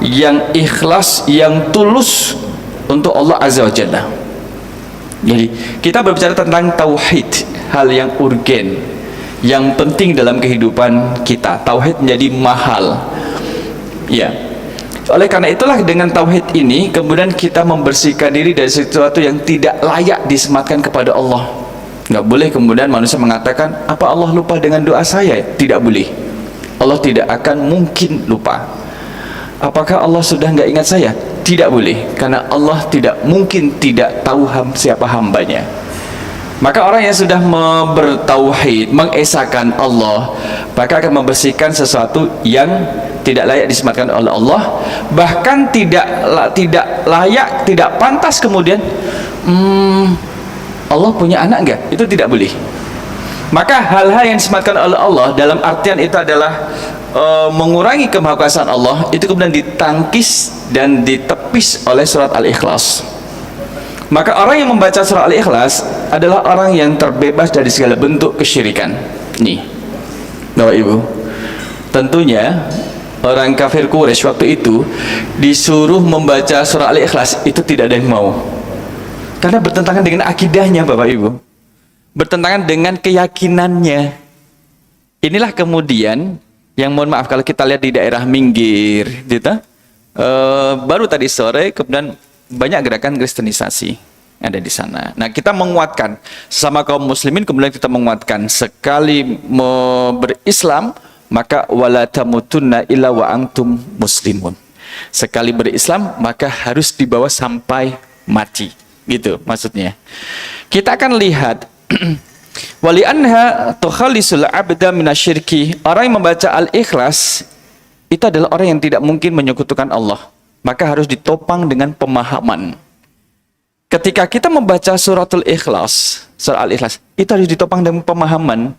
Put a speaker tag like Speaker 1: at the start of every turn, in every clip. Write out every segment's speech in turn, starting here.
Speaker 1: yang ikhlas, yang tulus untuk Allah Azza wa Jalla. Jadi kita berbicara tentang tauhid, hal yang urgen, yang penting dalam kehidupan kita. Tauhid menjadi mahal. Ya. Oleh karena itulah dengan tauhid ini kemudian kita membersihkan diri dari sesuatu yang tidak layak disematkan kepada Allah. Nggak boleh kemudian manusia mengatakan, apa Allah lupa dengan doa saya? Tidak boleh. Allah tidak akan mungkin lupa. Apakah Allah sudah nggak ingat saya? Tidak boleh, karena Allah tidak mungkin tidak tahu siapa hambanya. Maka orang yang sudah bertauhid, mengesahkan Allah, maka akan membersihkan sesuatu yang tidak layak disematkan oleh Allah, bahkan tidak layak, tidak pantas kemudian Allah punya anak enggak? Itu tidak boleh. Maka hal-hal yang disematkan oleh Allah dalam artian itu adalah mengurangi kemahakuasaan Allah, itu kemudian ditangkis dan ditepis oleh surat Al-Ikhlas. Maka orang yang membaca surat Al-Ikhlas adalah orang yang terbebas dari segala bentuk kesyirikan. Nih, Bapak Ibu, tentunya orang kafir Quraisy waktu itu disuruh membaca surah Al-Ikhlas, itu tidak ada yang mau, karena bertentangan dengan akidahnya, Bapak Ibu, bertentangan dengan keyakinannya. Inilah kemudian yang, mohon maaf kalau kita lihat di daerah Minggir gitu, baru tadi sore kemudian banyak gerakan kristenisasi ada di sana. Nah, kita menguatkan sama kaum muslimin, kemudian kita menguatkan sekali berislam maka wala tamutunna illa wa antum muslimun. Sekali berislam maka harus dibawa sampai mati, gitu maksudnya. Kita akan lihat wali anha tukhalisul abda minasyirki. Orang yang membaca Al-Ikhlas itu adalah orang yang tidak mungkin menyekutukan Allah, maka harus ditopang dengan pemahaman. Ketika kita membaca suratul Ikhlas, surah Al-Ikhlas, itu harus ditopang dengan pemahaman.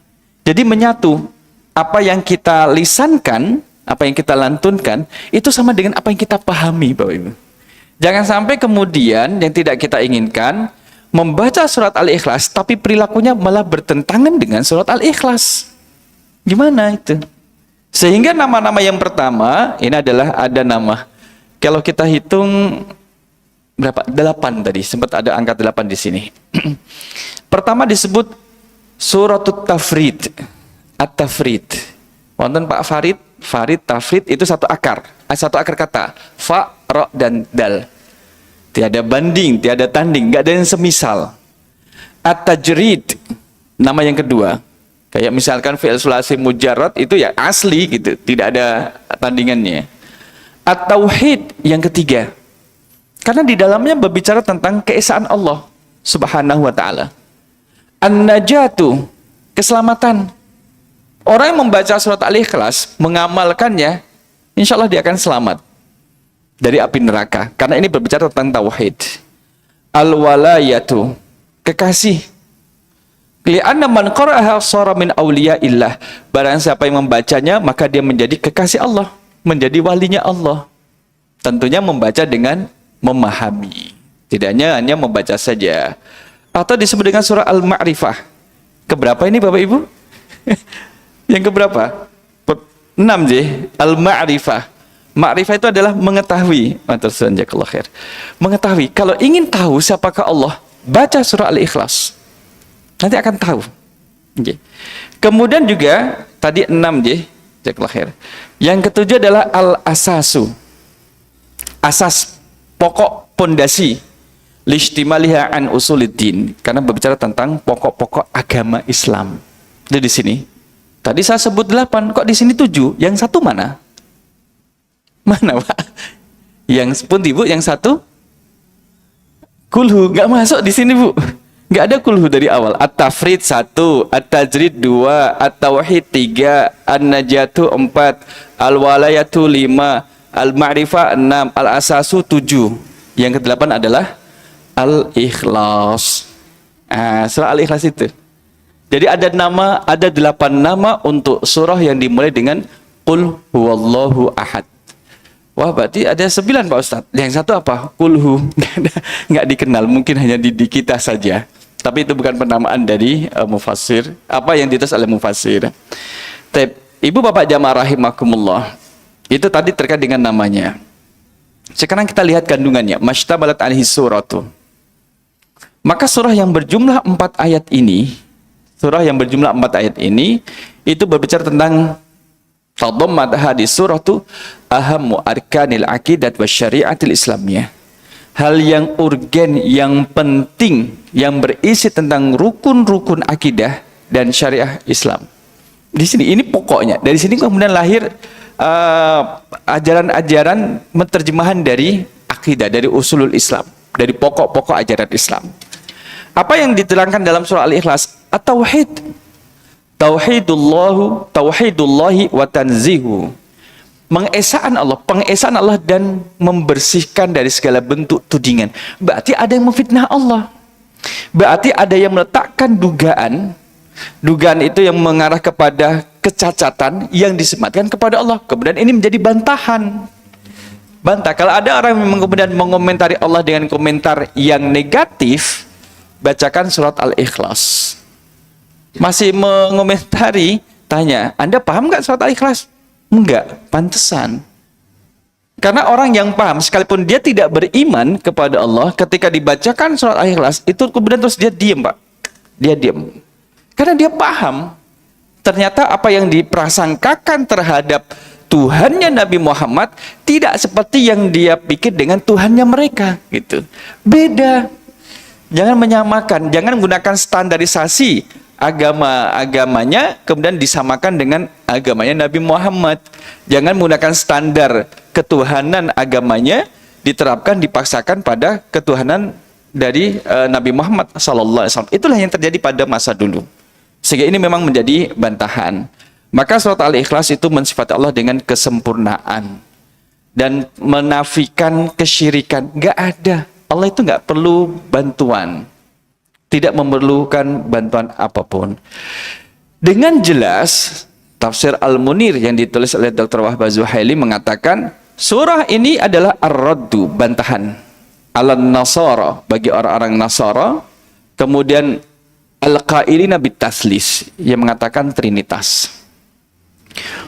Speaker 1: Jadi menyatu apa yang kita lisankan, apa yang kita lantunkan, itu sama dengan apa yang kita pahami, Bapak Ibu. Jangan sampai kemudian yang tidak kita inginkan membaca surat Al-Ikhlas tapi perilakunya malah bertentangan dengan surat Al-Ikhlas. Gimana itu? Sehingga nama-nama yang pertama ini adalah ada nama, kalau kita hitung berapa? 8 tadi, sempat ada angka 8 di sini. Pertama disebut Suratul Tafrid. At-Tafrid. Wonten Pak Farid, Tafrid itu satu akar kata. Fa, Ra, dan Dal. Tiada banding, tiada tanding, nggak ada yang semisal. At-Tajrid, nama yang kedua. Kayak misalkan fi'il sulasi mujarrad itu ya asli gitu, tidak ada tandingannya. At-Tauhid yang ketiga. Karena di dalamnya berbicara tentang keesaan Allah Subhanahu wa taala. An-Najatu, keselamatan. Orang yang membaca surat Al-Ikhlas, mengamalkannya, insya Allah dia akan selamat dari api neraka, karena ini berbicara tentang tauhid. Al-walayatu, kekasih. Li'anna man qara'aha shara min awliyaillah. Barang siapa yang membacanya maka dia menjadi kekasih Allah, menjadi walinya Allah. Tentunya membaca dengan memahami, tidak hanya membaca saja. Atau disebut dengan surah Al-Ma'rifah. Keberapa ini Bapak Ibu? Yang keberapa? 6 Al-Ma'rifah. Ma'rifah itu adalah mengetahui. Mengetahui. Kalau ingin tahu siapakah Allah, baca surah Al-Ikhlas. Nanti akan tahu. Kemudian juga tadi 6 Yang ketujuh adalah Al-Asasu. Asas, pokok, pondasi. Lishtimaliha an usuliddin. Karena berbicara tentang pokok-pokok agama Islam. Itu di sini. Tadi saya sebut 8, kok di sini 7? Yang satu mana? Mana Pak? Yang pun Ibu, yang satu kulhu, nggak masuk di sini Bu. Nggak ada kulhu dari awal. At-Tafrid 1, At-Tajrid 2, At-Tauhid 3, An-Najatu 4, Al-Walayatu 5, Al-Ma'rifah 6, Al-Asasu 7. Yang ke-8 adalah Al-Ikhlas. Surah Al-Ikhlas itu. Jadi ada 8 nama untuk surah yang dimulai dengan Qul huwallahu ahad. Wah, berarti ada 9 Pak Ustadz. Yang satu apa? Kulhu. Nggak dikenal, mungkin hanya di kita saja. Tapi itu bukan penamaan dari mufassir. Apa yang ditulis oleh mufassir. Ibu bapak jamaah rahimakumullah. Itu tadi terkait dengan namanya. Sekarang kita lihat kandungannya. Mashtamalat alaihi suratu. Maka surah yang berjumlah 4 ayat ini, itu berbicara tentang tadammat hadis suratu ahammu arkanil aqidat wa syariatil islamiyah. Hal yang urgen, yang penting, yang berisi tentang rukun-rukun akidah dan syariah Islam. Di sini, ini pokoknya. Dari sini kemudian lahir ajaran-ajaran terjemahan dari akidah, dari usulul Islam, dari pokok-pokok ajaran Islam. Apa yang diterangkan dalam surah Al-Ikhlas? At-tauhid. Tauhidullahi wa tanzihu. Pengesaan Allah dan membersihkan dari segala bentuk tudingan. Berarti ada yang memfitnah Allah. Berarti ada yang meletakkan dugaan itu yang mengarah kepada kecacatan yang disematkan kepada Allah. Kemudian ini menjadi bantahan. Kalau ada orang yang kemudian mengomentari Allah dengan komentar yang negatif, bacakan surat Al-Ikhlas. Masih mengomentari, tanya, Anda paham nggak surat Al-Ikhlas? Enggak, pantesan. Karena orang yang paham, sekalipun dia tidak beriman kepada Allah, ketika dibacakan surat Al-Ikhlas, itu kemudian terus dia diam, Pak. Dia diam. Karena dia paham, ternyata apa yang diprasangkakan terhadap Tuhannya Nabi Muhammad tidak seperti yang dia pikir dengan Tuhannya mereka, gitu. Beda. Jangan menyamakan, jangan menggunakan standarisasi agamanya kemudian disamakan dengan agamanya Nabi Muhammad. Jangan menggunakan standar ketuhanan agamanya diterapkan, dipaksakan pada ketuhanan dari Nabi Muhammad SAW. Itulah yang terjadi pada masa dulu. Sehingga ini memang menjadi bantahan. Maka surat Al-Ikhlas itu mensifati Allah dengan kesempurnaan dan menafikan kesyirikan. Gak ada. Allah itu gak perlu bantuan. Tidak memerlukan bantuan apapun. Dengan jelas, tafsir Al-Munir yang ditulis oleh Dr. Wahbah Zuhaili mengatakan, surah ini adalah ar-raddu, bantahan. Al-Nasara, bagi orang-orang Nasara. Kemudian Al-Qailina bitaslis, yang mengatakan Trinitas.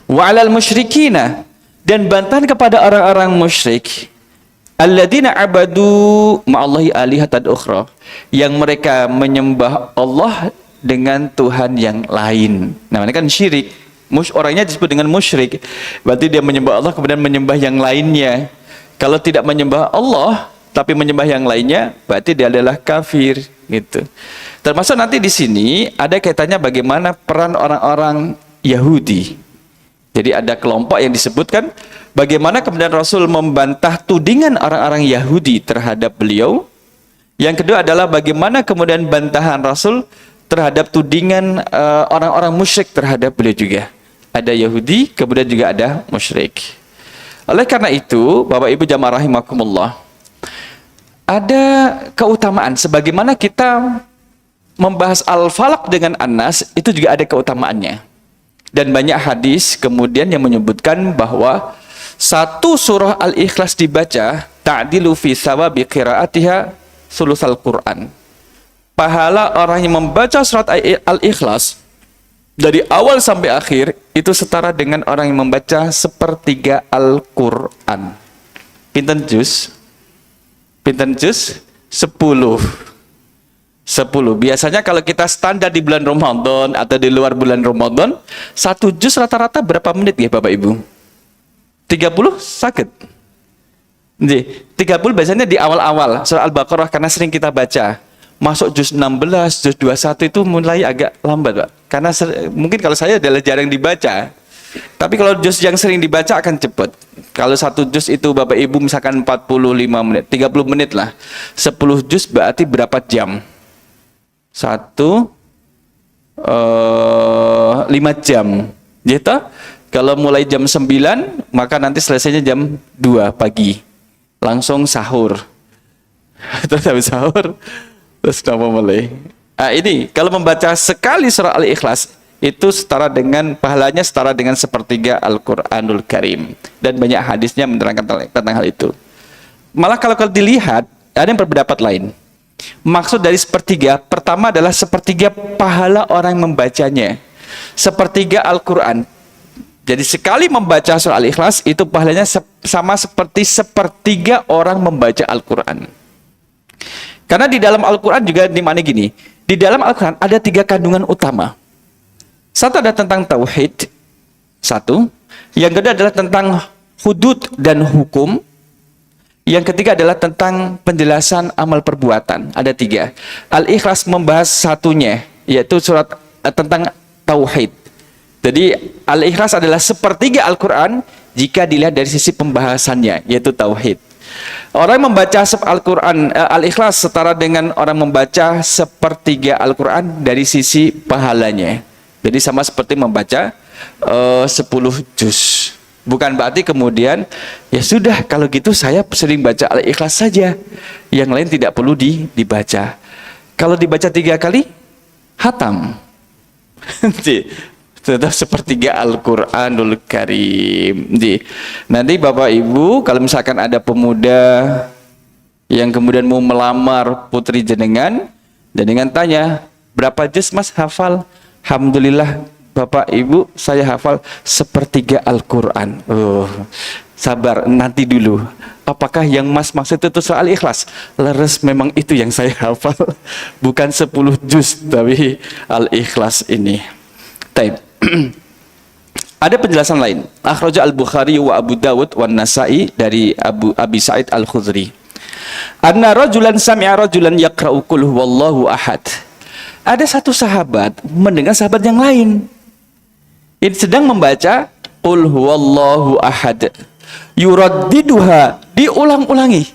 Speaker 1: Wa alal musyrikina, dan bantahan kepada orang-orang musyrik. Alladzina abadu ma'allahi alihatan ukhra, yang mereka menyembah Allah dengan Tuhan yang lain. Namanya kan syirik. Orangnya disebut dengan musyrik. Berarti dia menyembah Allah kemudian menyembah yang lainnya. Kalau tidak menyembah Allah tapi menyembah yang lainnya, berarti dia adalah kafir, gitu. Termasuk nanti di sini ada kaitannya bagaimana peran orang-orang Yahudi. Jadi ada kelompok yang disebutkan bagaimana kemudian Rasul membantah tudingan orang-orang Yahudi terhadap beliau. Yang kedua adalah bagaimana kemudian bantahan Rasul terhadap tudingan orang-orang musyrik terhadap beliau juga. Ada Yahudi, kemudian juga ada musyrik. Oleh karena itu, Bapak Ibu jamaah rahimakumullah, ada keutamaan sebagaimana kita membahas Al-Falaq dengan An-Nas, itu juga ada keutamaannya. Dan banyak hadis kemudian yang menyebutkan bahwa satu surah Al-Ikhlas dibaca ta'dilu fi thawabi qiraatiha sulusal Quran. Pahala orang yang membaca surat Al-Ikhlas dari awal sampai akhir itu setara dengan orang yang membaca sepertiga Al-Quran. Pinten juz? 10. Biasanya kalau kita standar di bulan Ramadan atau di luar bulan Ramadan, 1 juz rata-rata berapa menit ya Bapak Ibu? 30 sakit. Jadi 30 biasanya di awal-awal surah Al-Baqarah karena sering kita baca. Masuk juz 16, juz 21 itu mulai agak lambat, Pak. Karena mungkin kalau saya adalah jarang dibaca. Tapi kalau juz yang sering dibaca akan cepat. Kalau 1 juz itu Bapak Ibu misalkan 45 menit, 30 menit lah. 10 juz berarti berapa jam? 5 jam. Gitu? Kalau mulai jam 9, maka nanti selesainya jam 2 pagi. Langsung sahur. Terus habis sahur, terus kenapa mulai? Ini, kalau membaca sekali surah Al-Ikhlas, itu setara dengan, pahalanya setara dengan sepertiga Al-Quranul Karim. Dan banyak hadisnya menerangkan tentang hal itu. Malah kalau dilihat, ada yang berpendapat lain. Maksud dari sepertiga, pertama adalah sepertiga pahala orang yang membacanya. Sepertiga Al-Quran. Jadi sekali membaca surah Al-Ikhlas itu pahalanya sama seperti sepertiga orang membaca Al-Quran. Karena di dalam Al-Quran juga dimana gini, di dalam Al-Quran ada 3 kandungan utama. Satu ada tentang tauhid, satu. Yang kedua adalah tentang hudud dan hukum. Yang ketiga adalah tentang penjelasan amal perbuatan. Ada 3. Al-Ikhlas membahas satunya, yaitu surat tentang tauhid. Jadi Al-Ikhlas adalah sepertiga Al-Quran jika dilihat dari sisi pembahasannya, yaitu tauhid. Orang membaca Al-Quran, Al-Ikhlas setara dengan orang membaca sepertiga Al-Quran dari sisi pahalanya. Jadi sama seperti membaca 10 juz. Bukan berarti kemudian, ya sudah kalau gitu saya sering baca Al-Ikhlas saja, yang lain tidak perlu dibaca. Kalau dibaca 3 kali, hatam. Tetap sepertiga Al-Quranul Karim. Nanti Bapak Ibu, kalau misalkan ada pemuda yang kemudian mau melamar putri jenengan, jenengan tanya, berapa juz mas hafal? Alhamdulillah Bapak Ibu, saya hafal sepertiga Al-Quran. Sabar, nanti dulu. Apakah yang mas maksud itu soal Ikhlas? Leres, memang itu yang saya hafal. Bukan 10 juz, tapi Al-Ikhlas ini. Taib. Ada penjelasan lain. Akhraja Al-Bukhari wa Abu Dawud wa Nasa'i dari Abi Sa'id Al-Khudri. Anna rajulan sami'a rajulan yaqra'u qul huwallahu ahad. Ada satu sahabat mendengar sahabat yang lain. Ini sedang membaca qul huwallahu ahad. Yuraddiduha, diulang-ulangi.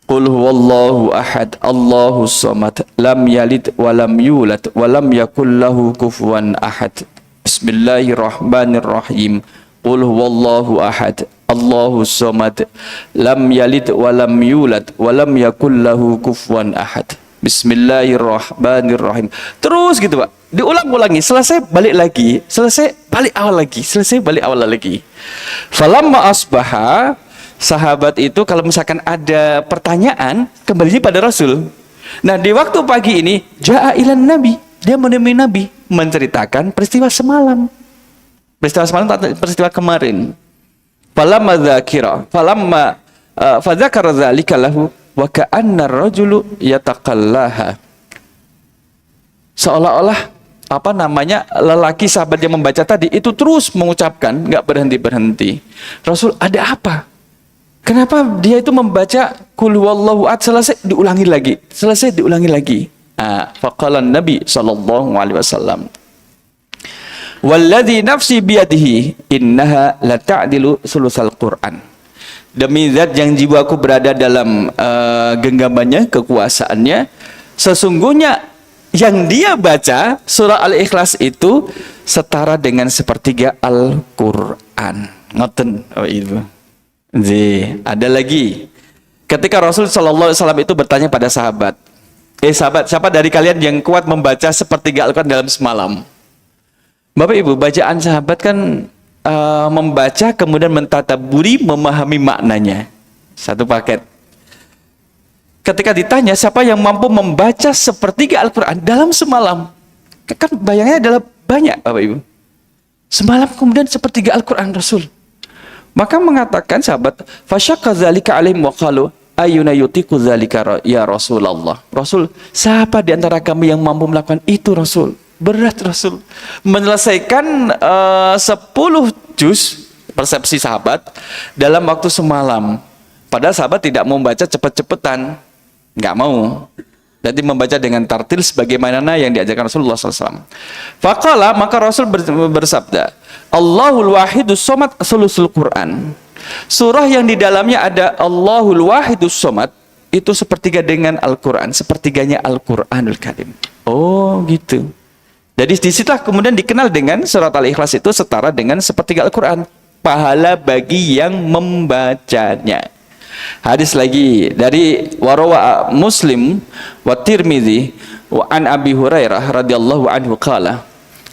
Speaker 1: Qul huwallahu ahad, Allahus samad, lam yalid wa lam yulad wa lam yakul lahu kufuwan ahad. Bismillahirrahmanirrahim. Qul huwallahu ahad, Allahus samad, lam yalid wa lam yulad wa lam yakul lahu kufuwan ahad. Bismillahirrahmanirrahim. Terus gitu, Pak. Diulang-ulangi, selesai balik lagi, selesai balik awal lagi, selesai balik awal lagi. Falamma asbaha, sahabat itu kalau misalkan ada pertanyaan, kembalinya pada Rasul. Nah, di waktu pagi ini, ja'a ilan Nabi, dia menemui Nabi, menceritakan peristiwa semalam. Peristiwa semalam, peristiwa kemarin. Falamma dzakira, falamma fadzakara dzalika lahu wa ka'anna ar-rajulu yataqallaha. Seolah-olah lelaki sahabat yang membaca tadi itu terus mengucapkan, nggak berhenti-berhenti. Rasul, ada apa? Kenapa dia itu membaca qul huwallahu ahad selesai diulangi lagi, selesai diulangi lagi? Faqala Nabi sallallahu alaihi wasallam, "Walladzi nafsi biyadihi innaha la ta'dilu sulusal Qur'an." Demi zat yang jiwaku berada dalam genggamannya, kekuasaannya, sesungguhnya yang dia baca surah Al-Ikhlas itu setara dengan sepertiga Al-Quran. Ngoten, oh itu. Ada lagi. Ketika Rasul Sallallahu Alaihi Wasallam itu bertanya pada sahabat, sahabat, siapa dari kalian yang kuat membaca sepertiga Al-Quran dalam semalam? Bapak Ibu, bacaan sahabat kan membaca kemudian mentadaburi, memahami maknanya. Satu paket. Ketika ditanya siapa yang mampu membaca sepertiga Al-Quran dalam semalam, kan bayangnya adalah banyak, Bapak Ibu. Semalam kemudian sepertiga Al-Quran Rasul. Maka mengatakan sahabat, fasyaqqa dzalika alaihim wa qalu ayyuna yutiqu dzalika ya Rasulullah. Rasul, siapa di antara kami yang mampu melakukan itu Rasul? Berat Rasul. Menyelesaikan 10 juz, persepsi sahabat, dalam waktu semalam. Padahal sahabat tidak mau membaca cepet-cepetan. Nggak mau. Jadi membaca dengan tartil sebagaimana yang diajarkan Rasulullah SAW. Faqala, maka Rasul bersabda, Allahul Wahidus Somad sulusul Quran. Surah yang di dalamnya ada Allahul Wahidus Somad itu sepertiga dengan Al-Quran, sepertiganya Al-Quranul Karim. Oh gitu. Jadi disitulah kemudian dikenal dengan surat Al-Ikhlas itu setara dengan sepertiga Al-Quran. Pahala bagi yang membacanya. Hadis lagi dari warawa Muslim wa Tirmidzi wa an Abi Hurairah radhiyallahu anhu qala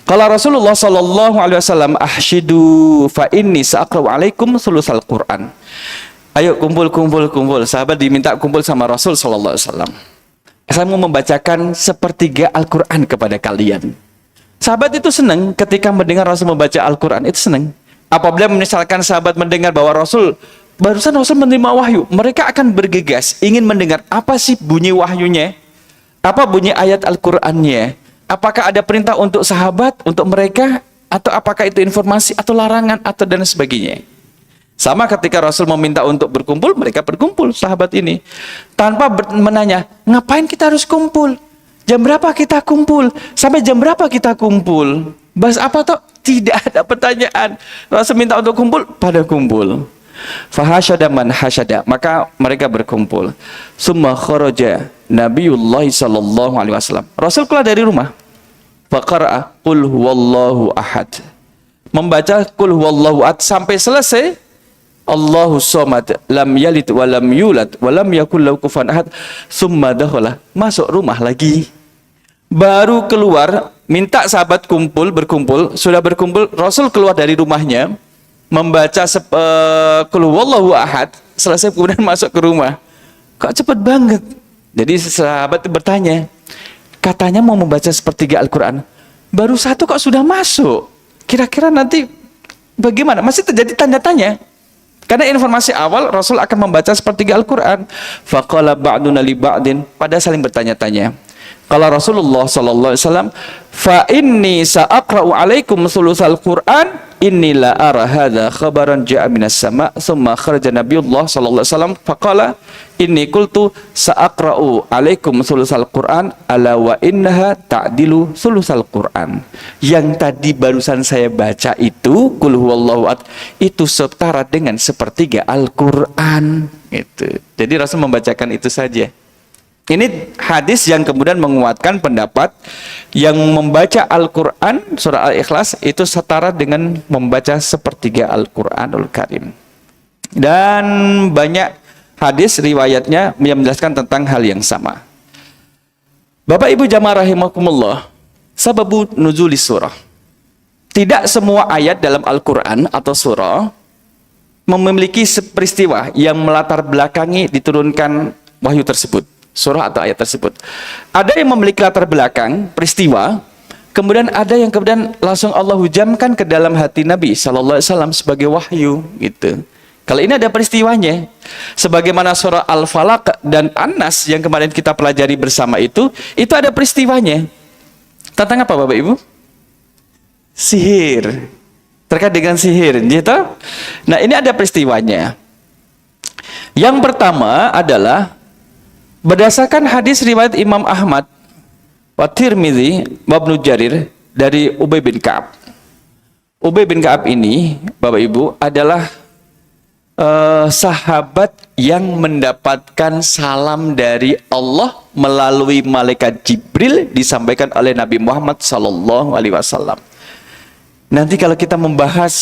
Speaker 1: Rasulullah sallallahu alaihi wasallam ahshidu fa inni sa'aqra'u alaikum sulusal Quran. Ayo kumpul sahabat diminta kumpul sama Rasul sallallahu alaihi wasallam. Saya mau membacakan sepertiga Al-Quran kepada kalian. Sahabat itu senang ketika mendengar Rasul membaca Al-Quran, itu senang. Apabila misalkan sahabat mendengar bahwa barusan Rasul menerima wahyu, mereka akan bergegas ingin mendengar apa sih bunyi wahyunya, apa bunyi ayat Al-Qurannya, apakah ada perintah untuk sahabat, untuk mereka, atau apakah itu informasi atau larangan atau dan sebagainya. Sama ketika Rasul meminta untuk berkumpul, mereka berkumpul sahabat ini tanpa menanya ngapain kita harus kumpul, jam berapa kita kumpul, sampai jam berapa kita kumpul, bahas apa toh, tidak ada pertanyaan. Rasul minta untuk kumpul, pada kumpul. Fahasyada man hasyada, maka mereka berkumpul. Summa kharaja Nabiullah sallallahu alaihi wasallam. Rasul keluar dari rumah. Faqara'a qul huwallahu ahad. Membaca qul huwallahu ahad sampai selesai. Allahu somad, lam yalid wa lam yulad wa lam yakul lahu kufuwan ahad. Summa dakhala, masuk rumah lagi. Baru keluar, minta sahabat berkumpul, sudah berkumpul, Rasul keluar dari rumahnya, membaca qul huwallahu ahad, selesai kemudian masuk ke rumah. Kok cepat banget? Jadi sahabat bertanya, katanya mau membaca sepertiga Al-Quran, baru satu kok sudah masuk? Kira-kira nanti bagaimana? Masih terjadi tanda-tanya. Karena informasi awal Rasul akan membaca sepertiga Al-Quran. Faqala ba'duna li ba'din, pada saling bertanya-tanya. Qala Rasulullah sallallahu alaihi wasallam, fa inni sa'aqra'u alaikum thulutsal Qur'an, inni la ara hadza khabaran ja'a minas sama'. Tsumma kharaja Nabiullah sallallahu alaihi wasallam faqala inni qultu sa'aqra'u alaikum thulutsal Qur'an ala wa innaha ta'dilu thulutsal Qur'an. Yang tadi barusan saya baca itu qul huwallahu ahad, itu setara dengan sepertiga Al-Qur'an. Itu. Jadi Rasul membacakan itu saja. Ini hadis yang kemudian menguatkan pendapat yang membaca Al-Quran, surah Al-Ikhlas, itu setara dengan membaca sepertiga Al-Quranul Karim. Dan banyak hadis riwayatnya yang menjelaskan tentang hal yang sama. Bapak Ibu jamaah rahimakumullah, sababu nuzuli surah. Tidak semua ayat dalam Al-Quran atau surah memiliki peristiwa yang melatar belakangi diturunkan wahyu tersebut. Surah atau ayat tersebut. Ada yang memiliki latar belakang peristiwa, kemudian ada yang kemudian langsung Allah hujamkan ke dalam hati Nabi sallallahu alaihi wasallam sebagai wahyu gitu. Kalau ini ada peristiwanya, sebagaimana surah Al-Falaq dan An-Nas yang kemarin kita pelajari bersama itu ada peristiwanya. Tentang apa Bapak Ibu? Sihir. Terkait dengan sihir, gitu. Nah, ini ada peristiwanya. Yang pertama adalah berdasarkan hadis riwayat Imam Ahmad wa Tirmidzi wa Ibnu Jarir dari Ubay bin Ka'ab. Ubay bin Ka'ab ini, Bapak Ibu, adalah sahabat yang mendapatkan salam dari Allah melalui malaikat Jibril disampaikan oleh Nabi Muhammad sallallahu alaihi wasallam. Nanti kalau kita membahas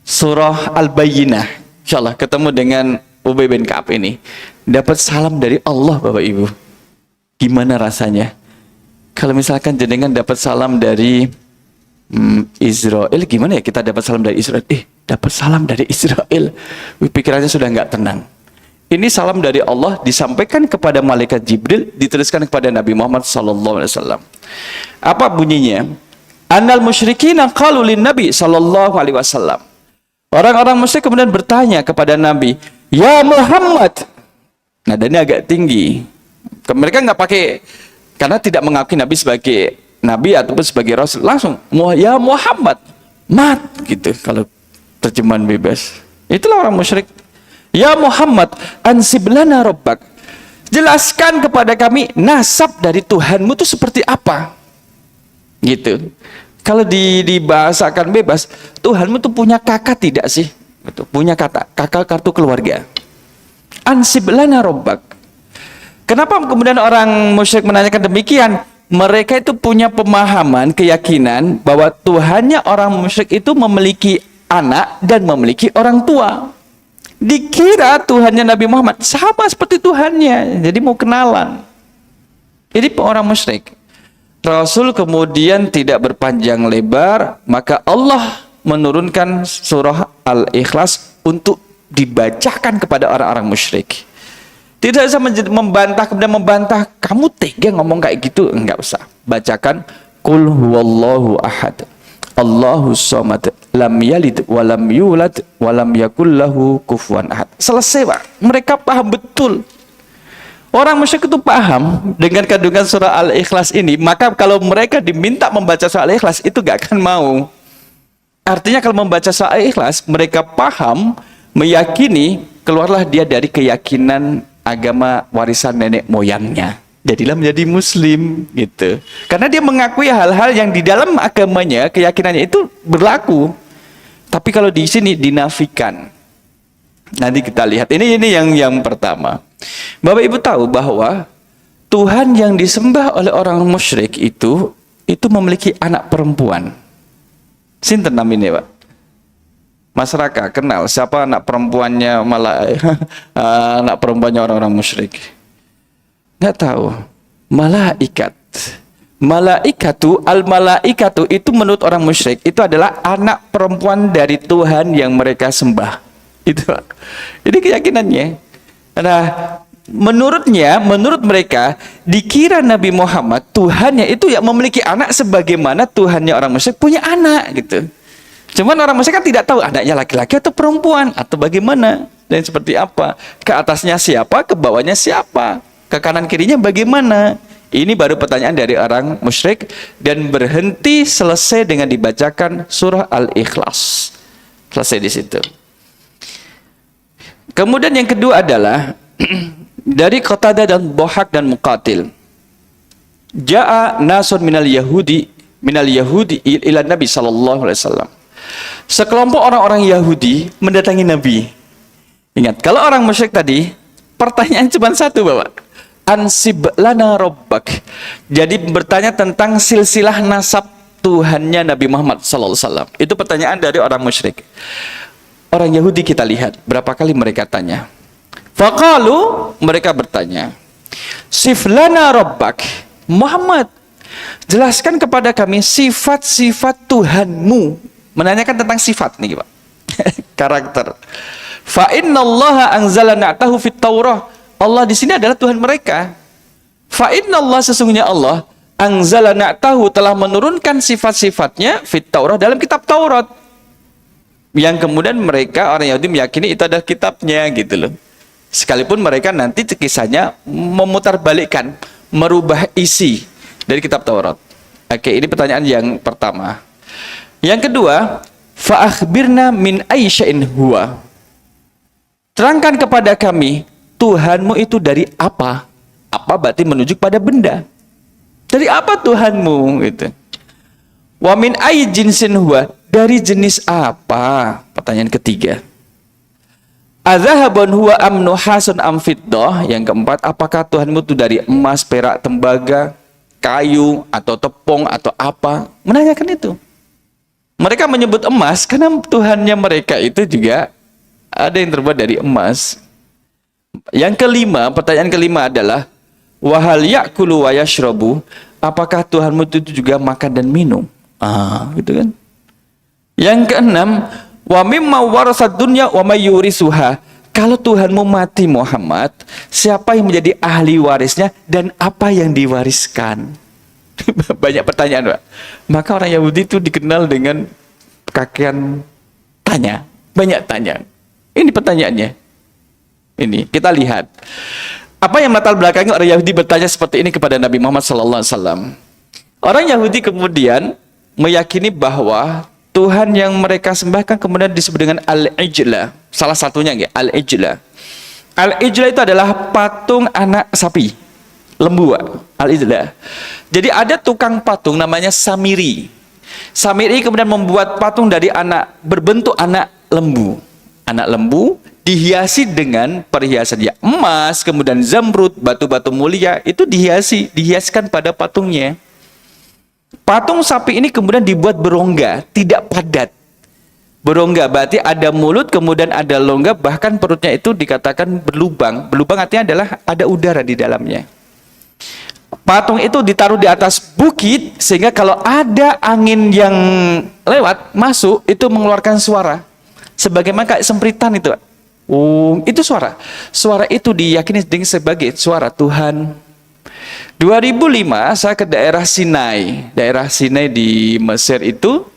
Speaker 1: surah Al-Bayyinah, insyaallah ketemu dengan Ubay bin Ka'ab ini, dapat salam dari Allah Bapak Ibu. Gimana rasanya? Kalau misalkan jenengan dapat salam dari Israel, gimana ya kita dapat salam dari Israel? Dapat salam dari Israel. Pikirannya sudah nggak tenang. Ini salam dari Allah disampaikan kepada malaikat Jibril, dituliskan kepada Nabi Muhammad SAW. Apa bunyinya? Annal musyrikin qalu lin Nabi SAW. Orang-orang musyrik kemudian bertanya kepada Nabi, ya Muhammad. Nah, dan ini agak tinggi. Mereka nggak pakai, karena tidak mengakui Nabi sebagai Nabi ataupun sebagai Rasul. Langsung, ya Muhammad, mat gitu. Kalau terjemahan bebas, itulah orang musyrik. Ya Muhammad, ansib lana rabbak. Jelaskan kepada kami nasab dari Tuhanmu itu seperti apa. Gitu. Kalau dibahasakan bebas, Tuhanmu itu punya kakak tidak sih? Betul, punya kakak kartu keluarga. Ansib lana rabbak. Kenapa kemudian orang musyrik menanyakan demikian? Mereka itu punya pemahaman, keyakinan bahwa Tuhannya orang musyrik itu memiliki anak dan memiliki orang tua. Dikira Tuhannya Nabi Muhammad sama seperti Tuhannya, jadi mau kenalan. Ini orang musyrik. Rasul kemudian tidak berpanjang lebar, maka Allah menurunkan surah Al-Ikhlas untuk dibacakan kepada orang-orang musyrik. Tidak usah membantah, kemudian membantah, kamu tega ngomong kayak gitu, enggak usah. Bacakan Qul huwallahu ahad, Allahu somad, lam yalid walam yulad walam yakul lahu kufuwan ahad. Selesai, Pak. Mereka paham betul. Orang musyrik itu paham dengan kandungan surah Al-Ikhlas ini, maka kalau mereka diminta membaca surah Al-Ikhlas itu gak akan mau. Artinya kalau membaca surah Al-Ikhlas, mereka paham, meyakini, keluarlah dia dari keyakinan agama warisan nenek moyangnya. Jadilah menjadi muslim gitu. Karena dia mengakui hal-hal yang di dalam agamanya, keyakinannya itu berlaku. Tapi kalau di sini dinafikan. Nanti kita lihat. Ini yang pertama. Bapak Ibu tahu bahwa Tuhan yang disembah oleh orang musyrik itu memiliki anak perempuan. Sinten namanya, Pak? Masyarakat kenal siapa anak perempuannya, malah anak perempuannya orang-orang musyrik? Nggak tahu. Malaikat. Al-malaikatu itu menurut orang musyrik itu adalah anak perempuan dari Tuhan yang mereka sembah. Itu. Ini keyakinannya. Nah, menurut mereka dikira Nabi Muhammad Tuhannya itu yang memiliki anak sebagaimana Tuhannya orang musyrik punya anak gitu. Cuman orang musyrik kan tidak tahu anaknya laki-laki atau perempuan atau bagaimana dan seperti apa. Ke atasnya siapa, ke bawahnya siapa, ke kanan kirinya bagaimana. Ini baru pertanyaan dari orang musyrik dan berhenti selesai dengan dibacakan surah Al-Ikhlas. Selesai di situ. Kemudian yang kedua adalah dari Qatadah dan Dhahak dan Muqatil. Ja'a nasun minal Yahudi ila Nabi sallallahu alaihi wasallam. Sekelompok orang-orang Yahudi mendatangi Nabi. Ingat, kalau orang musyrik tadi pertanyaan cuma satu, Bapak. Ansib lana rabbak. Jadi bertanya tentang silsilah nasab Tuhannya Nabi Muhammad sallallahu alaihi wasallam. Itu pertanyaan dari orang musyrik. Orang Yahudi kita lihat berapa kali mereka tanya. Faqalu, mereka bertanya, siflana rabbak, Muhammad, jelaskan kepada kami sifat-sifat Tuhanmu. Menanyakan tentang sifat nih, Pak. Karakter. Fa innallaha anzala na'tahu fit Taurah. Allah di sini adalah Tuhan mereka. Fa innallaha, sesungguhnya Allah, anzala na'tahu, telah menurunkan sifat-sifatnya fit Taurah, dalam kitab Taurat. Yang kemudian mereka orang Yahudi meyakini itu adalah kitabnya gitu loh. Sekalipun mereka nanti kisahnya memutarbalikkan, merubah isi dari kitab Taurat. Oke, ini pertanyaan yang pertama. Yang kedua, fa akhbirna min aisya'in huwa. Terangkan kepada kami Tuhanmu itu dari apa? Apa berarti menunjuk pada benda. Dari apa Tuhanmu gitu. Wa min ayyi jinsin huwa, dari jenis apa? Pertanyaan ketiga. Adzahabun huwa am nuhasun am fiddah. Yang keempat, apakah Tuhanmu itu dari emas, perak, tembaga, kayu atau tepung atau apa? Menanyakan itu. Mereka menyebut emas karena Tuhannya mereka itu juga ada yang terbuat dari emas. Yang kelima, pertanyaan kelima adalah wahal ya'kulu wa yashrabu, apakah Tuhanmu itu juga makan dan minum? Gitu kan. Yang keenam, wa mimma warasad dunya wa may yurisuha. Kalau Tuhanmu mati Muhammad, siapa yang menjadi ahli warisnya dan apa yang diwariskan? Banyak pertanyaan, Pak. Maka orang Yahudi itu dikenal dengan kakean tanya, banyak tanya. Ini pertanyaannya. Ini kita lihat. Apa yang latar belakangnya orang Yahudi bertanya seperti ini kepada Nabi Muhammad SAW? Orang Yahudi kemudian meyakini bahwa Tuhan yang mereka sembahkan kemudian disebut dengan Al-Ijla. Salah satunya Al-Ijla. Al-Ijla itu adalah patung anak sapi, lembu. Al-Ijla. Jadi ada tukang patung namanya Samiri. Samiri kemudian membuat patung dari berbentuk anak lembu. Anak lembu dihiasi dengan perhiasan emas, kemudian zamrud, batu-batu mulia, itu dihiaskan pada patungnya. Patung sapi ini kemudian dibuat berongga, tidak padat. Berongga berarti ada mulut, kemudian ada longga, bahkan perutnya itu dikatakan berlubang. Berlubang artinya adalah ada udara di dalamnya. Patung itu ditaruh di atas bukit, sehingga kalau ada angin yang lewat, masuk, itu mengeluarkan suara. Sebagaimana kayak sempritan itu. Itu suara. Suara itu diyakini sebagai suara Tuhan 2005 saya ke daerah Sinai. Daerah Sinai di Mesir itu,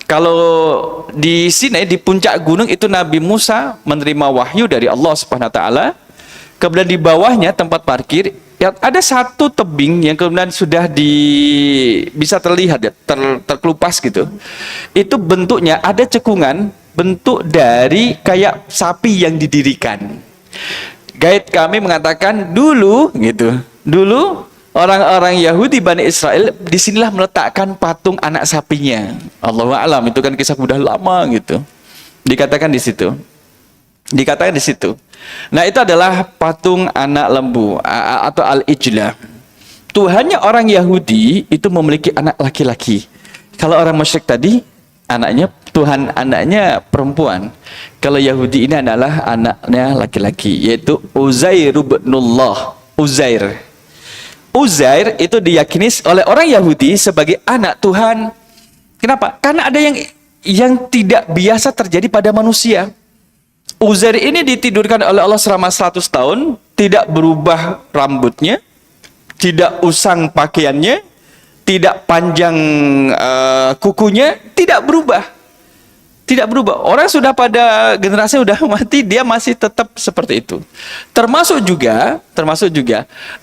Speaker 1: kalau di Sinai di puncak gunung itu Nabi Musa menerima wahyu dari Allah Subhanahu wa taala. Kemudian di bawahnya tempat parkir ya, ada satu tebing yang kemudian sudah bisa terlihat ya, terkelupas gitu. Itu bentuknya ada cekungan, bentuk dari kayak sapi yang didirikan. Guide kami mengatakan dulu gitu. Dulu orang-orang Yahudi Bani Israel disinilah meletakkan patung anak sapinya. Allahu a'lam, itu kan kisah udah lama gitu. Dikatakan di situ. Nah, itu adalah patung anak lembu atau al-ijlah. Tuhannya orang Yahudi itu memiliki anak laki-laki. Kalau orang musyrik tadi Tuhan anaknya perempuan. Kalau Yahudi ini adalah anaknya laki-laki, yaitu Uzair ibnullah. Uzair itu diyakini oleh orang Yahudi sebagai anak Tuhan. Kenapa? Karena ada yang tidak biasa terjadi pada manusia. Uzair ini ditidurkan oleh Allah selama 100 tahun, tidak berubah rambutnya, tidak usang pakaiannya, tidak panjang kukunya, tidak berubah. Orang sudah pada generasi sudah mati, dia masih tetap seperti itu. Termasuk juga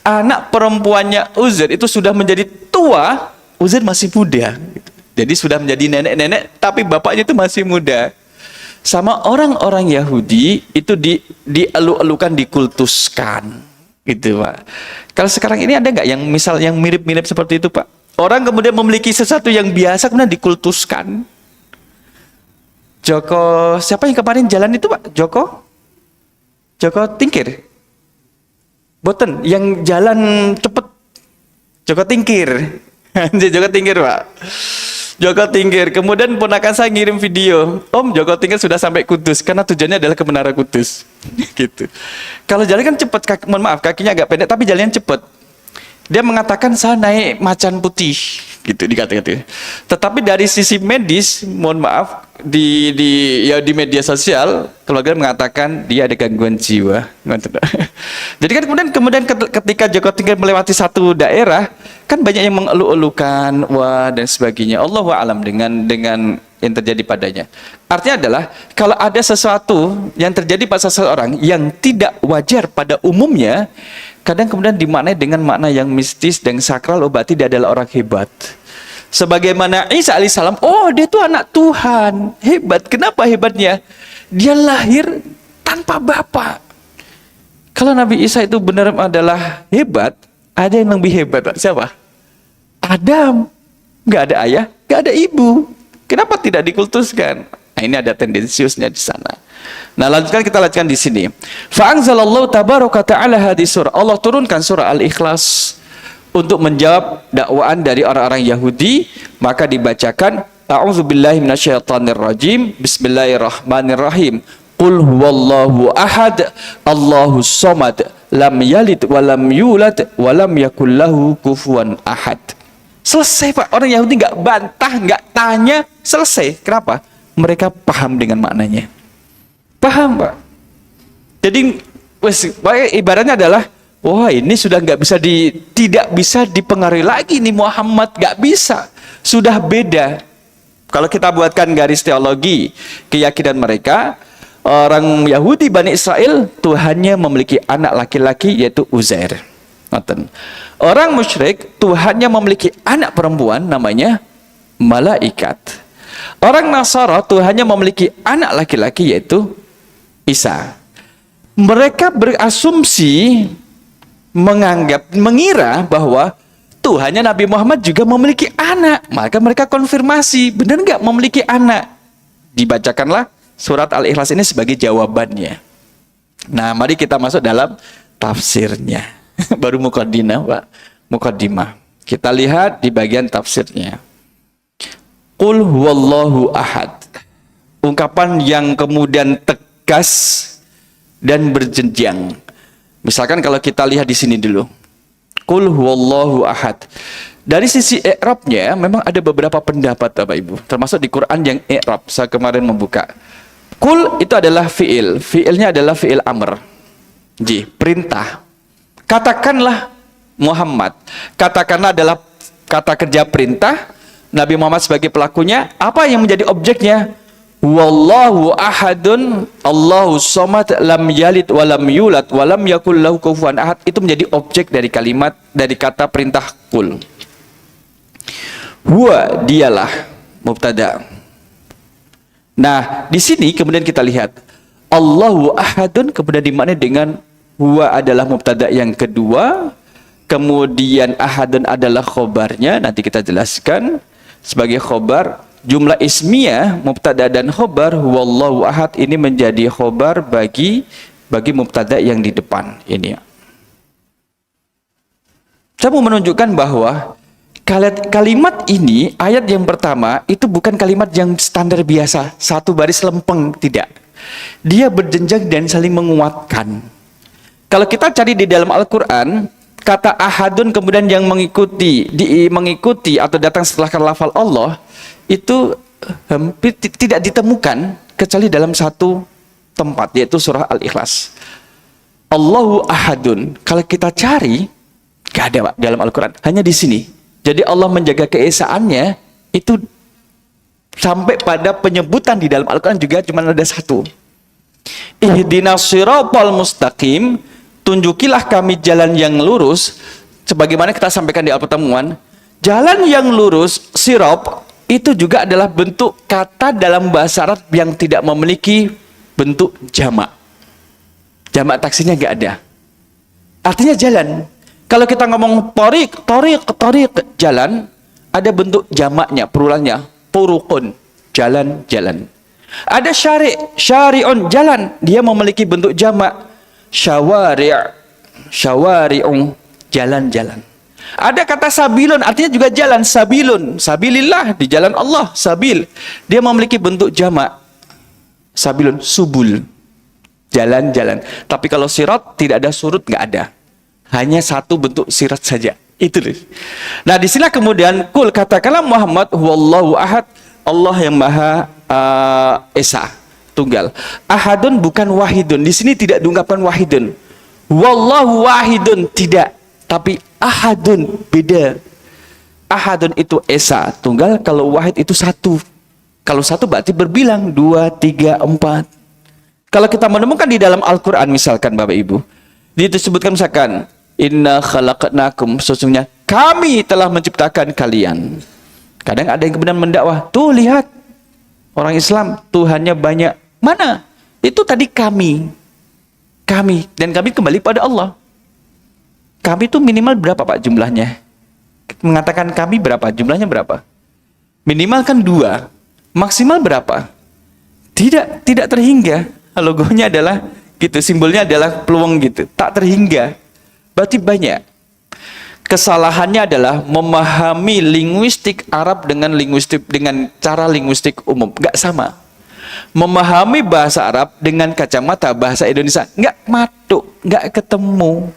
Speaker 1: anak perempuannya Uzair itu sudah menjadi tua, Uzair masih muda. Jadi sudah menjadi nenek-nenek, tapi bapaknya itu masih muda. Sama orang-orang Yahudi itu dielu-elukan, dikultuskan, gitu Pak. Kalau sekarang ini ada nggak yang misal yang mirip-mirip seperti itu Pak? Orang kemudian memiliki sesuatu yang biasa kemudian dikultuskan. Siapa yang kemarin jalan itu Pak? Joko Tingkir. Boten, yang jalan cepet. Joko Tingkir. Joko Tingkir Pak. Joko Tingkir, kemudian ponakan saya ngirim video, Om Joko Tingkir sudah sampai Kudus, karena tujuannya adalah ke Menara Kudus. Gitu. Kalau jalan kan cepat, mohon maaf kakinya agak pendek, tapi jalannya cepat. Dia mengatakan saya naik macan putih, gitu dikatakan. Tetapi dari sisi medis, mohon maaf, di media sosial, keluarga mengatakan dia ada gangguan jiwa. Jadi kan kemudian ketika Joko Tingkir melewati satu daerah, kan banyak yang mengeluh-elukan, wah dan sebagainya. Allahu a'lam dengan yang terjadi padanya. Artinya adalah kalau ada sesuatu yang terjadi pada seseorang yang tidak wajar pada umumnya, kadang kemudian dimaknai dengan makna yang mistis dan sakral, oh berarti dia adalah orang hebat. Sebagaimana Isa alaihissalam, oh dia itu anak Tuhan, hebat. Kenapa hebatnya? Dia lahir tanpa bapak. Kalau Nabi Isa itu benar adalah hebat, ada yang lebih hebat, Pak. Siapa? Adam. Nggak ada ayah, nggak ada ibu. Kenapa tidak dikultuskan? Nah, ini ada tendensiusnya di sana. Nah, kita lanjutkan di sini. Fa'anzalallahu tabaraka ta'ala hadis surah. Allah turunkan surah Al-Ikhlas untuk menjawab dakwaan dari orang-orang Yahudi, maka dibacakan A'udzubillahi minasyaitonirrajim. Bismillahirrahmanirrahim. Qul huwallahu ahad, Allahus somad, lam yalid walam yulad walam yakul lahu kufuwan ahad. Selesai Pak, orang Yahudi nggak bantah, nggak tanya, selesai. Kenapa? Mereka paham dengan maknanya. Paham Pak. Jadi ibaratnya adalah, wah ini sudah tidak bisa dipengaruhi lagi nih Muhammad, nggak bisa, sudah beda. Kalau kita buatkan garis teologi keyakinan mereka, orang Yahudi Bani Israel Tuhannya memiliki anak laki-laki yaitu Uzair. Orang musyrik Tuhannya memiliki anak perempuan namanya malaikat. Orang Nasara Tuhannya memiliki anak laki-laki yaitu Isa. Mereka berasumsi mengira bahwa Tuhannya Nabi Muhammad juga memiliki anak. Maka mereka konfirmasi, benar nggak memiliki anak? Dibacakanlah surat Al-Ikhlas ini sebagai jawabannya. Nah, mari kita masuk dalam tafsirnya. Baru muqaddimah, Pak. Muqaddimah. Kita lihat di bagian tafsirnya. Qul huwallahu ahad. Ungkapan yang kemudian tegas dan berjenjang. Misalkan kalau kita lihat di sini dulu. Qul huwallahu ahad. Dari sisi i'rabnya memang ada beberapa pendapat Bapak Ibu, termasuk di Quran yang i'rab. Saya kemarin membuka. Qul itu adalah fi'il. Fi'ilnya adalah fi'il amr. Perintah. Katakanlah Muhammad katakanlah adalah kata kerja perintah, Nabi Muhammad sebagai pelakunya, apa yang menjadi objeknya? Wallahu ahadun, Allahu somad, lam yalid walam yulad walam yakul lahu kufuwan ahad. Itu menjadi objek dari kalimat, dari kata perintah kul. Huwa, dialah mubtada. Nah, di sini kemudian kita lihat Allahu ahadun kemudian dimaknai dengan huwa adalah mubtada yang kedua, kemudian ahadun adalah khobarnya, nanti kita jelaskan sebagai khobar. Jumlah ismiyah mubtada dan khobar, huwallahu ahad ini menjadi khobar bagi mubtada yang di depan ini. Saya mau menunjukkan bahwa kalimat ini, ayat yang pertama itu bukan kalimat yang standar biasa, satu baris lempeng, tidak. Dia berjenjang dan saling menguatkan. Kalau kita cari di dalam Al-Quran, kata ahadun kemudian yang mengikuti atau datang setelah lafal Allah itu hampir tidak ditemukan kecuali dalam satu tempat, yaitu surah Al-Ikhlas. Allahu ahadun, kalau kita cari gak ada Pak dalam Al-Quran, hanya di sini. Jadi Allah menjaga keesaannya itu sampai pada penyebutan di dalam Al-Quran juga cuma ada satu. Ihdinas siratal mustaqim, tunjukilah kami jalan yang lurus. Sebagaimana kita sampaikan di pertemuan, jalan yang lurus, sirat, itu juga adalah bentuk kata dalam bahasa Arab yang tidak memiliki bentuk jamak. Jamak taksinya nggak ada. Artinya jalan. Kalau kita ngomong torik, jalan, ada bentuk jamaknya, pluralnya, turukun, jalan-jalan. Ada syari'un, jalan, dia memiliki bentuk jamak. Syawari'un, jalan-jalan. Ada kata sabilun, artinya juga jalan, sabilun, sabilillah, di jalan Allah, sabil. Dia memiliki bentuk jamak. Sabilun, subul, jalan-jalan. Tapi kalau sirat, tidak ada surut, nggak ada. Hanya satu bentuk sirat saja. Itu. Nah, disinilah kemudian kul, katakanlah Muhammad huwallahu ahad, Allah yang maha esa, tunggal. Ahadun bukan wahidun. Di sini tidak diungkapkan wahidun. Wallahu wahidun, tidak. Tapi ahadun, beda. Ahadun itu esa, tunggal. Kalau wahid itu satu. Kalau satu berarti berbilang 2, 3, 4. Kalau kita menemukan di dalam Al-Quran misalkan Bapak Ibu, disebutkan misalkan inna khalaqnakum, sesungguhnya kami telah menciptakan kalian. Kadang ada yang kemudian mendakwah, tuh lihat orang Islam Tuhannya banyak. Mana? Itu tadi kami. Dan kami kembali pada Allah. Kami itu minimal berapa Pak jumlahnya? Mengatakan kami berapa? Jumlahnya berapa? Minimal kan 2. Maksimal berapa? Tidak terhingga. Logonya adalah gitu, simbolnya adalah peluang gitu. Tak terhingga. Berarti banyak. Kesalahannya adalah memahami linguistik Arab dengan cara linguistik umum. Nggak sama. Memahami bahasa Arab dengan kacamata bahasa Indonesia nggak matuk, nggak ketemu.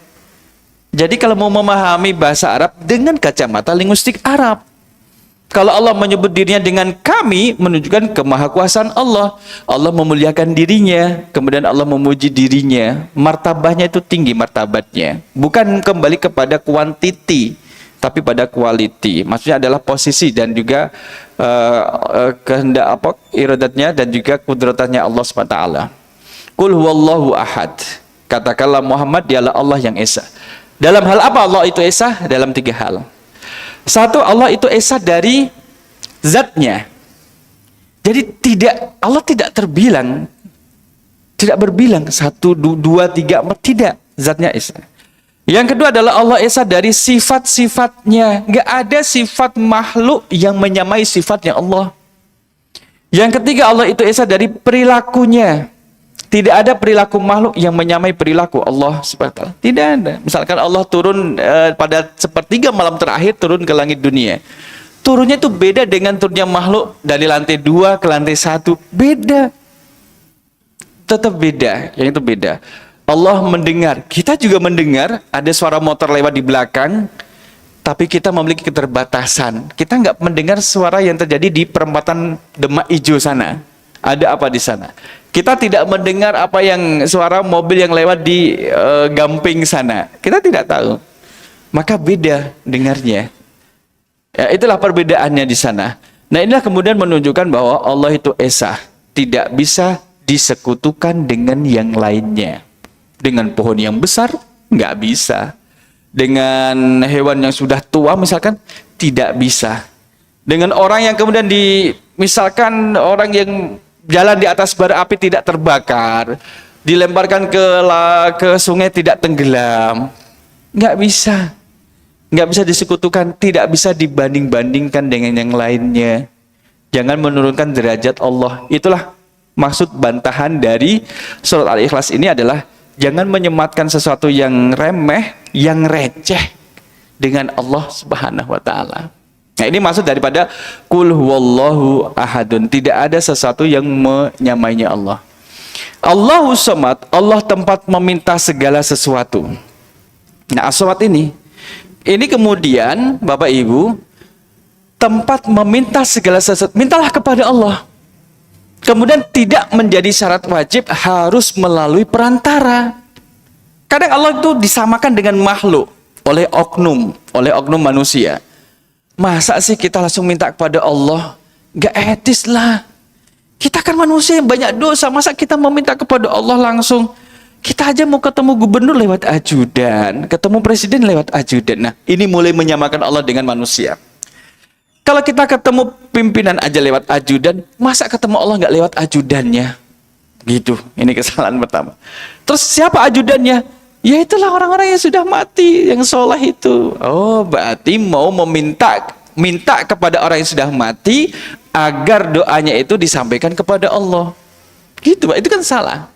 Speaker 1: Jadi kalau mau memahami bahasa Arab dengan kacamata linguistik Arab, kalau Allah menyebut dirinya dengan kami, menunjukkan kemahakuasaan Allah. Allah memuliakan dirinya, kemudian Allah memuji dirinya. Martabahnya itu tinggi martabatnya. Bukan kembali kepada kuantiti, tapi pada quality. Maksudnya adalah posisi dan juga kehendak iradatnya dan juga kudratannya Allah SWT. Qul huwallahu ahad. Katakanlah Muhammad, dialah Allah yang esa. Dalam hal apa Allah itu esa? Dalam 3 hal. Satu, Allah itu esa dari zatnya. Jadi Allah tidak terbilang, tidak berbilang 1, 2, 3, 4, tidak. Zatnya esa. Yang kedua adalah Allah esa dari sifat-sifatnya. Nggak ada sifat makhluk yang menyamai sifatnya Allah. Yang ketiga, Allah itu esa dari perilakunya. Tidak ada perilaku makhluk yang menyamai perilaku Allah SWT. Tidak ada. Misalkan Allah turun pada sepertiga malam terakhir turun ke langit dunia. Turunnya itu beda dengan turunnya makhluk dari lantai 2 ke lantai 1. Beda. Tetap beda. Yang itu beda. Allah mendengar. Kita juga mendengar ada suara motor lewat di belakang. Tapi kita memiliki keterbatasan. Kita nggak mendengar suara yang terjadi di perempatan Demak Ijo sana. Ada apa di sana? Kita tidak mendengar apa yang suara mobil yang lewat di Gamping sana. Kita tidak tahu. maka beda dengarnya. Ya, itulah perbedaannya di sana. Nah, inilah kemudian menunjukkan bahwa Allah itu esa, tidak bisa disekutukan dengan yang lainnya. Dengan pohon yang besar, nggak bisa. Dengan hewan yang sudah tua misalkan, tidak bisa. Dengan orang yang kemudian misalkan orang yang jalan di atas bara api tidak terbakar, dilemparkan ke sungai tidak tenggelam, nggak bisa. Nggak bisa disekutukan, tidak bisa dibanding-bandingkan dengan yang lainnya. Jangan menurunkan derajat Allah. Itulah maksud bantahan dari surat Al-Ikhlas ini adalah jangan menyematkan sesuatu yang remeh, yang receh dengan Allah Subhanahu wa taala. Nah, ini maksud daripada Qul huwallahu ahadun. Tidak ada sesuatu yang menyamainya Allah. Allahu Samad, Allah tempat meminta segala sesuatu. Nah, as-Samad ini kemudian Bapak Ibu tempat meminta segala sesuatu, mintalah kepada Allah. Kemudian tidak menjadi syarat wajib harus melalui perantara. Kadang Allah itu disamakan dengan makhluk oleh oknum manusia. Masa sih kita langsung minta kepada Allah? Gak etis lah. Kita kan manusia yang banyak dosa, masa kita meminta kepada Allah langsung? Kita aja mau ketemu gubernur lewat ajudan, ketemu presiden lewat ajudan. Nah, ini mulai menyamakan Allah dengan manusia. Kalau kita ketemu pimpinan aja lewat ajudan, masa ketemu Allah nggak lewat ajudannya? Gitu, ini kesalahan pertama. Terus siapa ajudannya? Ya itulah orang-orang yang sudah mati, yang soleh itu. Oh, berarti mau minta kepada orang yang sudah mati, agar doanya itu disampaikan kepada Allah. Gitu, Pak, itu kan salah.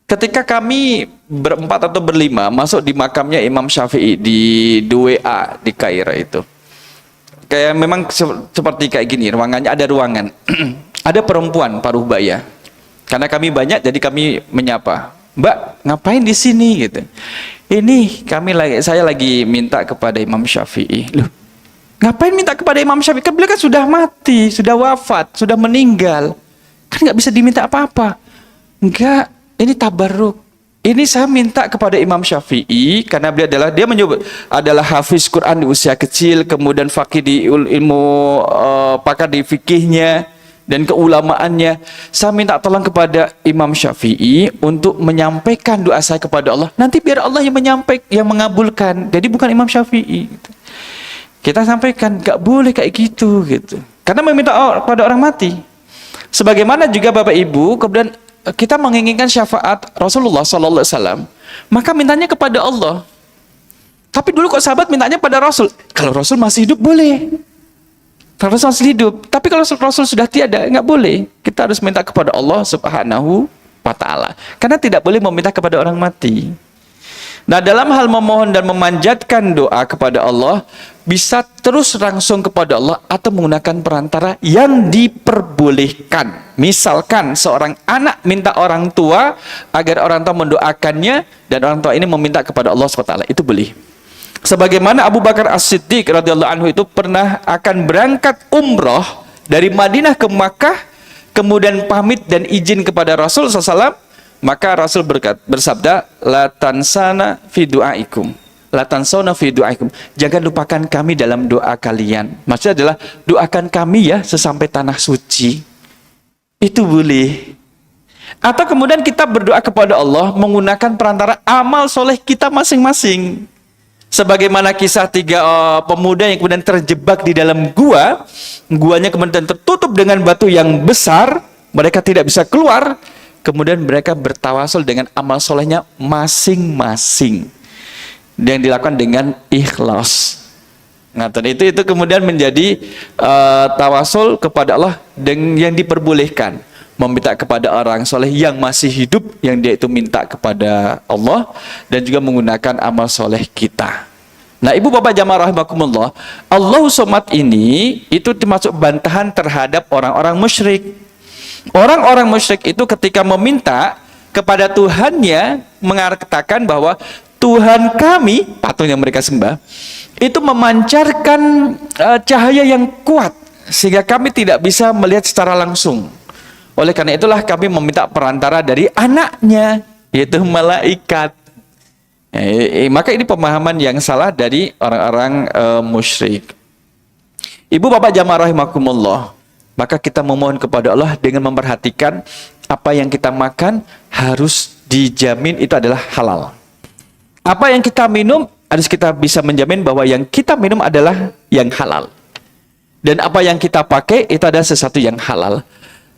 Speaker 1: Ketika kami berempat atau berlima masuk di makamnya Imam Syafi'i di 2A di Kairo itu, kayak memang seperti kayak gini, ruangannya ada ruangan, ada perempuan paruh baya. Karena kami banyak, jadi kami menyapa, Mbak, ngapain di sini gitu? Ini saya lagi minta kepada Imam Syafi'i. Loh, ngapain minta kepada Imam Syafi'i? Kan beliau kan sudah mati, sudah wafat, sudah meninggal, kan nggak bisa diminta apa-apa. Enggak. Ini tabarruk. Ini saya minta kepada Imam Syafi'i karena dia menyebut adalah hafiz Quran di usia kecil, kemudian faqih di ilmu pakar di fikihnya dan keulamaannya. Saya minta tolong kepada Imam Syafi'i untuk menyampaikan doa saya kepada Allah. Nanti biar Allah yang mengabulkan. Jadi bukan Imam Syafi'i. Kita sampaikan, gak boleh kayak gitu. Karena meminta kepada orang mati. Sebagaimana juga Bapak Ibu, kemudian kita menginginkan syafaat Rasulullah SAW, maka mintanya kepada Allah. Tapi dulu kok sahabat mintanya pada Rasul? Kalau Rasul masih hidup boleh. Kalau Rasul masih hidup. Tapi kalau Rasul sudah tiada, nggak boleh. Kita harus minta kepada Allah Subhanahu wa Ta'ala. Karena tidak boleh meminta kepada orang mati. Nah, dalam hal memohon dan memanjatkan doa kepada Allah, bisa terus langsung kepada Allah atau menggunakan perantara yang diperbolehkan. Misalkan seorang anak minta orang tua agar orang tua mendoakannya dan orang tua ini meminta kepada Allah SWT, itu boleh. Sebagaimana Abu Bakar As-Siddiq radhiyallahu anhu itu pernah akan berangkat umroh dari Madinah ke Makkah, kemudian pamit dan izin kepada Rasul SAW. Maka Rasul bersabda, la tansana fi du'aikum. La tansawna fi du'aikum. Jangan lupakan kami dalam doa kalian. Maksudnya adalah doakan kami ya sesampai tanah suci. Itu boleh. Atau kemudian kita berdoa kepada Allah menggunakan perantara amal soleh kita masing-masing. Sebagaimana kisah 3 pemuda yang kemudian terjebak di dalam guanya kemudian tertutup dengan batu yang besar, mereka tidak bisa keluar. Kemudian mereka bertawasul dengan amal solehnya masing-masing yang dilakukan dengan ikhlas. Nah, itu kemudian menjadi tawasul kepada Allah yang diperbolehkan, meminta kepada orang soleh yang masih hidup, yang dia itu minta kepada Allah, dan juga menggunakan amal soleh kita. Nah, ibu bapak jamaah rahimakumullah, Allahu Somad ini itu termasuk bantahan terhadap orang-orang musyrik. Orang-orang musyrik itu ketika meminta kepada Tuhannya mengatakan bahwa Tuhan kami, patung yang mereka sembah, itu memancarkan cahaya yang kuat sehingga kami tidak bisa melihat secara langsung. Oleh karena itulah kami meminta perantara dari anaknya, yaitu malaikat. Maka ini pemahaman yang salah dari orang-orang musyrik. Ibu bapak jamaah rahimakumullah, maka kita memohon kepada Allah dengan memperhatikan apa yang kita makan harus dijamin itu adalah halal. Apa yang kita minum harus kita bisa menjamin bahwa yang kita minum adalah yang halal. Dan apa yang kita pakai itu adalah sesuatu yang halal.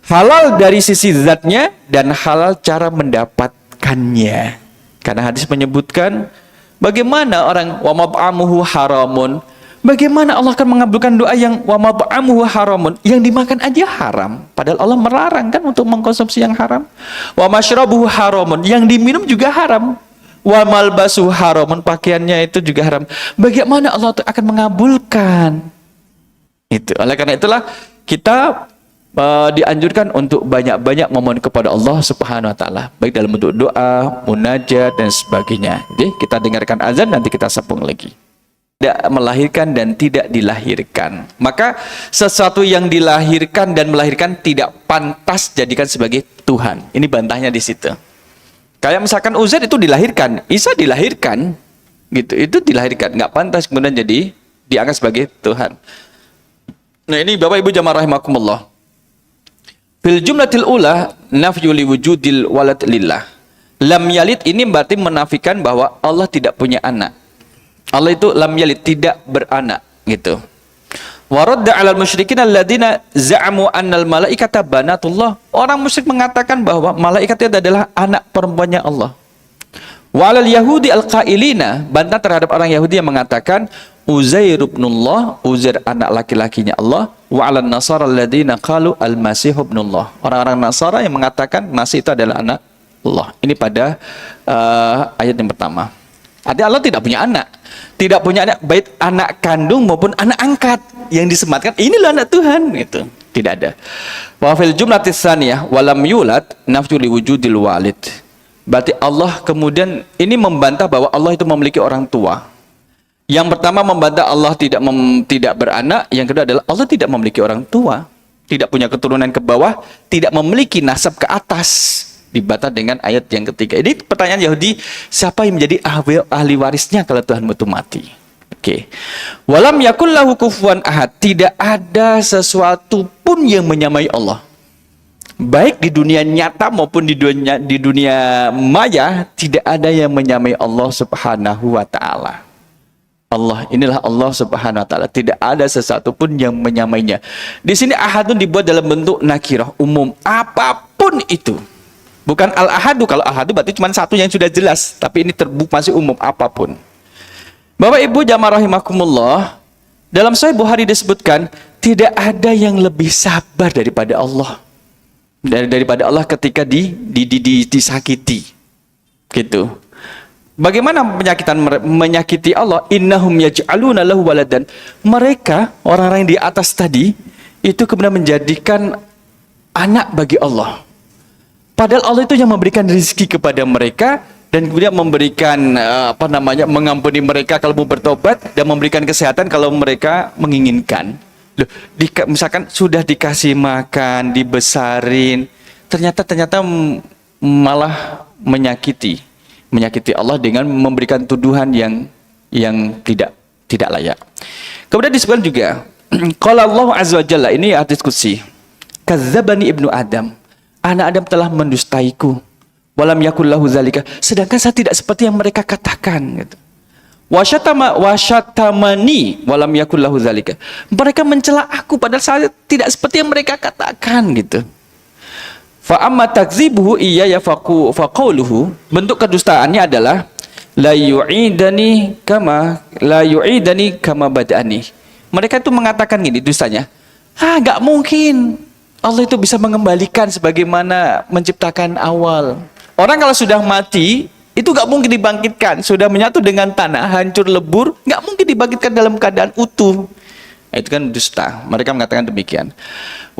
Speaker 1: Halal dari sisi zatnya dan halal cara mendapatkannya. Karena hadis menyebutkan bagaimana orang wa mab'amuhu haramun. Bagaimana Allah akan mengabulkan doa yang wa mab'amuhu haramun, yang dimakan aja haram, padahal Allah melarang kan untuk mengkonsumsi yang haram. Wa masyrabuhu haramun, yang diminum juga haram. Wa malbasuhu haramun, pakaiannya itu juga haram. Bagaimana Allah akan mengabulkan? Itu. Oleh karena itulah kita dianjurkan untuk banyak-banyak memohon kepada Allah Subhanahu wa taala, baik dalam bentuk doa, munajat dan sebagainya. Jadi kita dengarkan azan, nanti kita sambung lagi. Tidak melahirkan dan tidak dilahirkan. Maka sesuatu yang dilahirkan dan melahirkan tidak pantas jadikan sebagai Tuhan. Ini bantahnya di situ. Kayak misalkan Uzair itu dilahirkan, Isa dilahirkan, gitu. Itu dilahirkan, nggak pantas kemudian jadi dianggap sebagai Tuhan. Nah ini Bapak Ibu jamaah rahimakumullah. Fil jumlatil ula nafyu li wujudil walad lillah. Lam yalid ini berarti menafikan bahwa Allah tidak punya anak. Allah itu lam yalid, tidak beranak, gitu. Wa radda 'alal musyrikin alladziina za'amu annal malaikata banatullah. Orang musyrik mengatakan bahwa malaikat itu adalah anak perempuannya Allah. Wa 'alal yahudi al-qailina, bantah terhadap orang Yahudi yang mengatakan Uzair ibnullah, Uzair anak laki-lakinya Allah. Wa 'alan nasara alladziina qalu al-masih ibnullah. Orang-orang Nasara yang mengatakan Masih itu adalah anak Allah. Ini pada ayat yang pertama. Artinya Allah tidak punya anak. Tidak punya anak, baik anak kandung maupun anak angkat yang disematkan. Inilah anak Tuhan, itu tidak ada. Wa fil jumlatis tsaniyah walam yulad nafyu liwujudil walid. Berarti Allah kemudian ini membantah bahwa Allah itu memiliki orang tua. Yang pertama membantah Allah tidak beranak, yang kedua adalah Allah tidak memiliki orang tua, tidak punya keturunan ke bawah, tidak memiliki nasab ke atas. Dibantah dengan ayat yang ketiga. Ini pertanyaan Yahudi, siapa yang menjadi ahli warisnya kalau Tuhanmu itu mati? Oke. Walam yakul lahu kufuwan ahad. Tidak ada sesuatu pun yang menyamai Allah. Baik di dunia nyata maupun di dunia maya, tidak ada yang menyamai Allah Subhanahu wa taala. Allah, inilah Allah Subhanahu wa taala. Tidak ada sesuatu pun yang menyamainya. Di sini ahadun dibuat dalam bentuk nakirah, umum, apapun itu. Bukan al-ahadu. Kalau al-ahadu berarti cuma satu yang sudah jelas. Tapi ini terbuka masih umum, apapun. Bapak Ibu jamaah rahimakumullah, dalam Sahih Bukhari disebutkan tidak ada yang lebih sabar daripada Allah. Daripada Allah ketika disakiti. Gitu. Bagaimana menyakiti Allah? Innahum yaj'aluna lahu waladan. Mereka, orang-orang yang di atas tadi, itu kemudian menjadikan anak bagi Allah. Padahal Allah itu yang memberikan rezeki kepada mereka dan kemudian memberikan mengampuni mereka kalau mau bertobat dan memberikan kesehatan kalau mereka menginginkan. Loh, misalkan sudah dikasih makan, dibesarin, ternyata malah menyakiti Allah dengan memberikan tuduhan yang tidak layak. Kemudian disebutkan juga qala Allah azza wa jalla, ini hadis qudsi, kadzdzabani ibnu Adam. Anak Adam telah mendustaiku. Walam yakul lahu zalika. Sedangkan saya tidak seperti yang mereka katakan, gitu. Wasyatamani walam yakul lahu zalika. Mereka mencela aku padahal saya tidak seperti yang mereka katakan, gitu. Fa amma takdzibuhu iyya faqauluhu, bentuk kedustaannya adalah la yu'idani kama badani. Mereka itu mengatakan gini dustanya. Enggak mungkin Allah itu bisa mengembalikan sebagaimana menciptakan awal. Orang kalau sudah mati, itu gak mungkin dibangkitkan. Sudah menyatu dengan tanah, hancur lebur, gak mungkin dibangkitkan dalam keadaan utuh. Itu kan dusta. Mereka mengatakan demikian.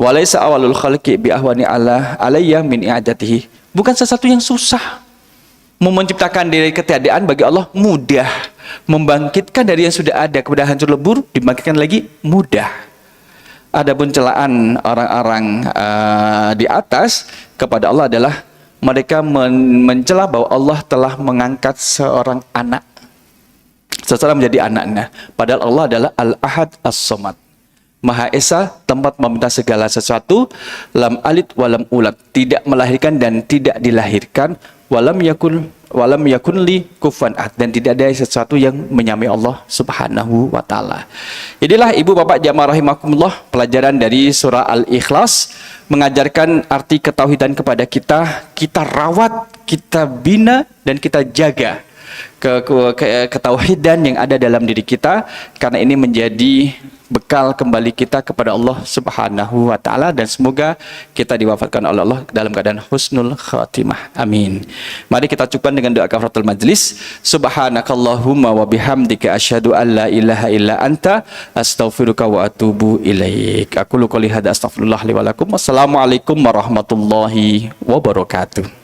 Speaker 1: Walaysa awalul khalqi bi ahwani alayya min i'adatihi. Bukan sesuatu yang susah. Menciptakan dari ketiadaan bagi Allah mudah. Membangkitkan dari yang sudah ada kepada hancur lebur, dibangkitkan lagi mudah. Adapun celaan orang-orang di atas kepada Allah adalah mereka mencela bahwa Allah telah mengangkat seorang anak, seseorang menjadi anaknya. Padahal Allah adalah Al-Ahad As-Somad, Maha Esa, tempat meminta segala sesuatu, lam alid walam ulat, tidak melahirkan dan tidak dilahirkan, walam yakun li kufuwan ahad, dan tidak ada sesuatu yang menyamai Allah Subhanahu wa taala. Inilah ibu bapak jamaah rahimakumullah, pelajaran dari surah Al-Ikhlas mengajarkan arti ketauhidan kepada kita. Kita rawat, kita bina, dan kita jaga ketauhidan yang ada dalam diri kita, karena ini menjadi bekal kembali kita kepada Allah Subhanahu wa taala, dan semoga kita diwafatkan oleh Allah dalam keadaan husnul khatimah. Amin. Mari kita cukupkan dengan doa kafaratul majlis. Subhanakallahumma wa bihamdika asyhadu an la ilaha illa anta astaghfiruka wa atubu ilaik. Aku qouli hadza astaghfirullah li wa lakum. Wassalamualaikum warahmatullahi wabarakatuh.